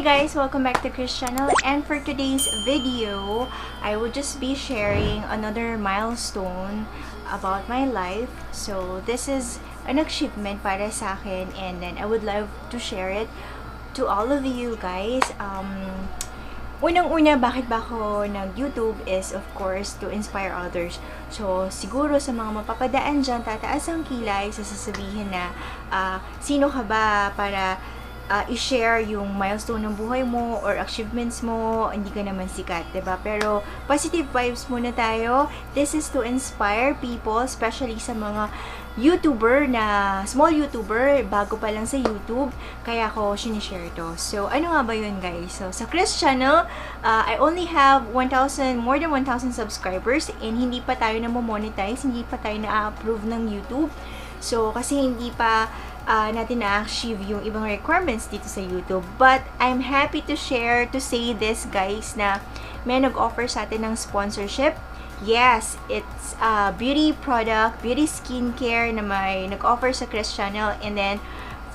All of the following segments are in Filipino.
Hey guys, welcome back to Chris channel, and for today's video, I will just be sharing another milestone about my life. So this is an achievement para sa akin, and then I would love to share it to all of you guys. Unang-una, bakit ba ako nag-YouTube is of course to inspire others. So, siguro sa mga mapapadaan dyan, tataas ang kilay sa sasabihin na sino ka ba para i-share yung milestone ng buhay mo or achievements mo, hindi ka naman sikat, diba? Pero positive vibes muna tayo. This is to inspire people, especially sa mga YouTuber na, small YouTuber, bago pa lang sa YouTube, kaya ako sinishare to. So, ano nga ba yun guys? So, sa Chris channel, I only have more than 1,000 subscribers, and hindi pa tayo na-monetize, hindi pa tayo na-approve ng YouTube. So, kasi hindi pa natin na-achieve yung ibang requirements dito sa YouTube. But, I'm happy to say this guys, na may nag-offer sa atin ng sponsorship. Yes, it's a beauty product, beauty skincare na may nag-offer sa Chris channel. And then,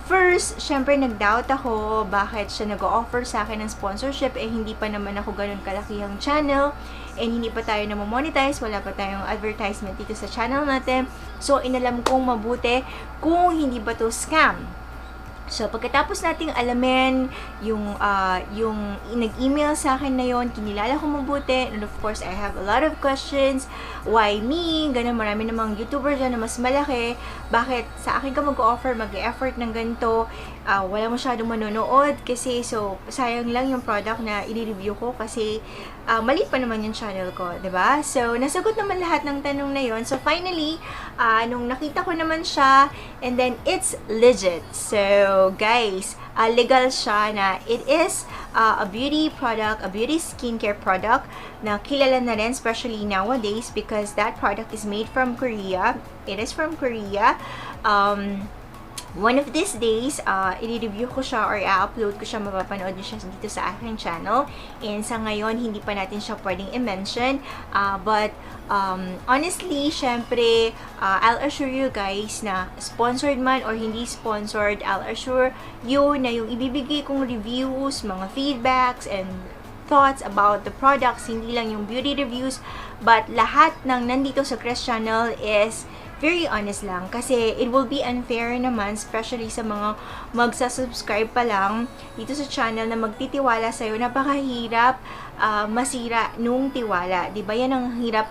first, syempre nag-doubt ako bakit siya nag-offer sa akin ng sponsorship, hindi pa naman ako ganun kalaki ang channel, and hindi pa tayo na-monetize, wala pa tayong advertisement dito sa channel natin. So, inalam kong mabuti kung hindi ba to scam. So, pagkatapos nating alamin yung nag-email sa akin na yon, kinilala ko mabuti, and of course, I have a lot of questions. Why me? Ganun, marami namang YouTuber dyan na mas malaki. Bakit sa akin ka mag-offer, mag-effort ng ganito? Wala masyadong manonood kasi, so, sayang lang yung product na i-review ko kasi maliit pa naman yung channel ko, diba? So, nasagot naman lahat ng tanong na yon. So, finally, nung nakita ko naman siya, and then, it's legit. So, guys, legal siya na it is a beauty product, a beauty skincare product na kilala na rin, especially nowadays, because that product is made from Korea. It is from Korea. One of these days, i-review ko siya or i-upload ko siya, mapapanood niyo siya dito sa aking channel. And sa ngayon, hindi pa natin siya pwedeng i-mention. But, honestly, syempre, I'll assure you guys na sponsored man or hindi sponsored, I'll assure you na yung ibibigay kong reviews, mga feedbacks, and thoughts about the products, hindi lang yung beauty reviews, but lahat ng nandito sa Chris channel is very honest lang, kasi it will be unfair naman, especially sa mga magsasubscribe pa lang dito sa channel na magtitiwala sa'yo. Napakahirap masira nung tiwala, diba? Yan ang hirap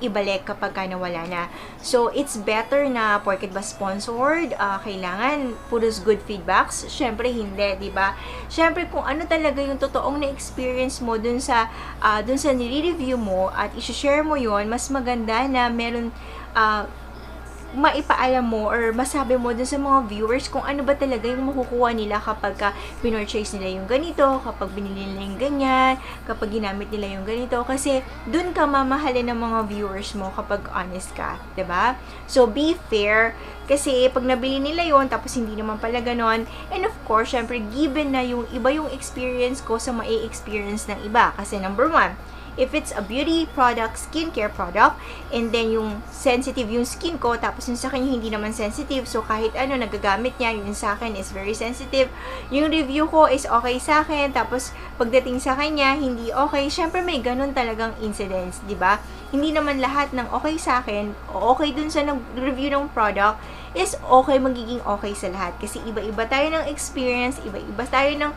ibalik kapag ka nawala na. So, it's better na porket ba sponsored, kailangan puros good feedbacks? Syempre, hindi, diba? Syempre, kung ano talaga yung totoong na-experience mo dun sa nire-review mo at isi-share mo yon, mas maganda na meron maipaalam mo or masabi mo dun sa mga viewers kung ano ba talaga yung makukuha nila kapag ka pinurchase nila yung ganito, kapag binili nila yung ganyan, kapag ginamit nila yung ganito, kasi dun ka mamahalin ng mga viewers mo kapag honest ka, diba? So, be fair, kasi pag nabili nila yon tapos hindi naman pala ganon, and of course, syempre, given na yung iba yung experience ko sa mai-experience ng iba, kasi number one, if it's a beauty product, skincare product, and then yung sensitive yung skin ko, tapos yung sa kanya hindi naman sensitive, so kahit ano nagagamit niya, yung sa akin is very sensitive, yung review ko is okay sa akin, tapos pagdating sa kanya, hindi okay, syempre may ganun talagang incidents, di ba? Hindi naman lahat ng okay sa akin, o okay dun sa nag-review ng product, is okay, magiging okay sa lahat, kasi iba-iba tayo ng experience, iba-iba tayo ng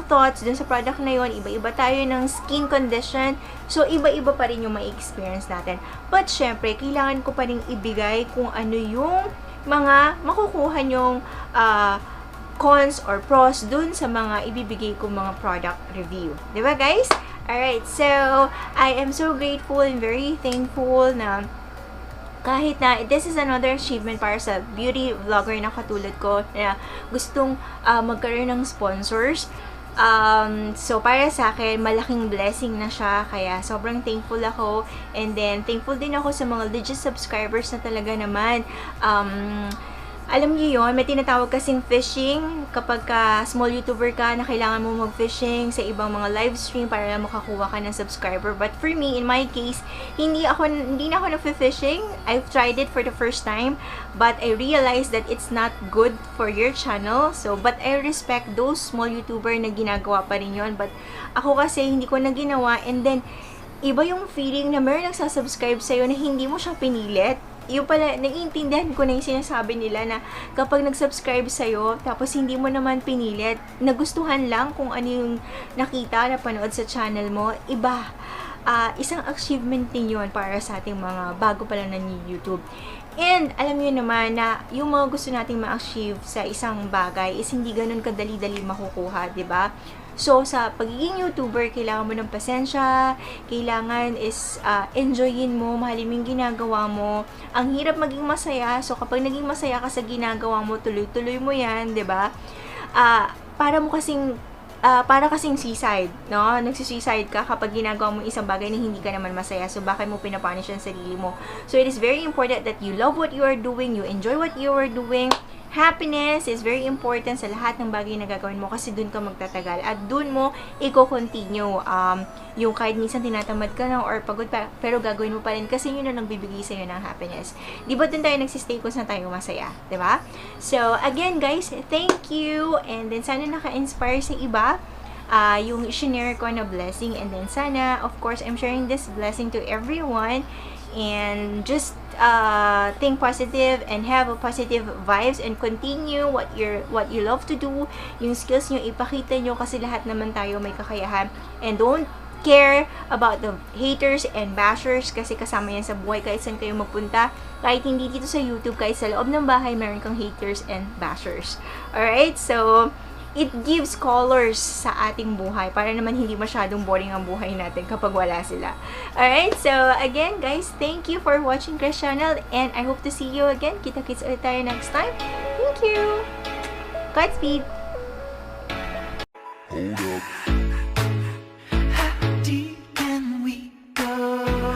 thoughts dun sa product na yon, iba-iba tayo ng skin condition, so iba-iba pa rin yung ma-experience natin. But syempre, kailangan ko pa rin ibigay kung ano yung mga makukuha nyong cons or pros dun sa mga ibibigay kong mga product review. Diba guys? Alright, so I am so grateful and very thankful na kahit na this is another achievement para sa beauty vlogger na katulad ko na gustong magkaroon ng sponsors. So, para sa akin, malaking blessing na siya. Kaya, sobrang thankful ako. And then, thankful din ako sa mga legit subscribers na talaga naman Alam niyo yon, may tinatawag kasing fishing kapag ka small YouTuber ka na kailangan mo mag-fishing sa ibang mga live stream para lang makakuha ka ng subscriber. But for me, in my case, hindi na ako nag-fishing. I've tried it for the first time, but I realized that it's not good for your channel. So, but I respect those small YouTuber na ginagawa pa rin yon. But ako kasi hindi ko na ginawa, and then iba yung feeling na meron nagsasubscribe sa'yo na hindi mo siya pinilit. Yung pala, naiintindihan ko na yung sinasabi nila na kapag nag-subscribe sa'yo, tapos hindi mo naman pinilit, nagustuhan lang kung ano yung nakita, napanood sa channel mo, iba. Isang achievement din yun para sa ating mga bago pa lang na YouTube. And alam niyo naman na yung mga gusto nating ma-achieve sa isang bagay is hindi ganun kadali-dali makukuha, 'di ba? So, sa pagiging YouTuber, kailangan mo ng pasensya, kailangan is enjoyin mo, mahalin mo yung ginagawa mo. Ang hirap maging masaya, so kapag naging masaya ka sa ginagawa mo, tuloy-tuloy mo yan, 'di ba? Para kasing seaside, no? Nagsisuicide ka kapag ginagawa mo isang bagay na hindi ka naman masaya. So, bakit mo pinapunish ang sarili mo? So, it is very important that you love what you are doing, you enjoy what you are doing. Happiness is very important sa lahat ng bagay na gagawin mo kasi dun ka magtatagal at dun mo i-continue yung kahit minsan tinatamad ka na or pagod pa, pero gagawin mo pa rin kasi yun ang nagbibigay sa'yo ng happiness. Di ba dun tayo nagsistay kung saan tayo masaya? Diba? So, again guys, thank you, and then sana naka-inspire sa iba yung share ko na blessing, and then sana, of course, I'm sharing this blessing to everyone, and just think positive and have a positive vibes and continue what you love to do, yung skills nyo ipakita nyo kasi lahat naman tayo may kakayahan, and don't care about the haters and bashers kasi kasama yan sa buhay kahit saan kayo magpunta, kahit hindi dito sa YouTube, kahit sa loob ng bahay meron kang haters and bashers. Alright, so it gives colors sa ating buhay para naman hindi masyadong boring ang buhay natin kapag wala sila. Alright, so again guys, thank you for watching Chris Channel, and I hope to see you again. Kita-kits ulit tayo next time. Thank you! Godspeed! Hold up.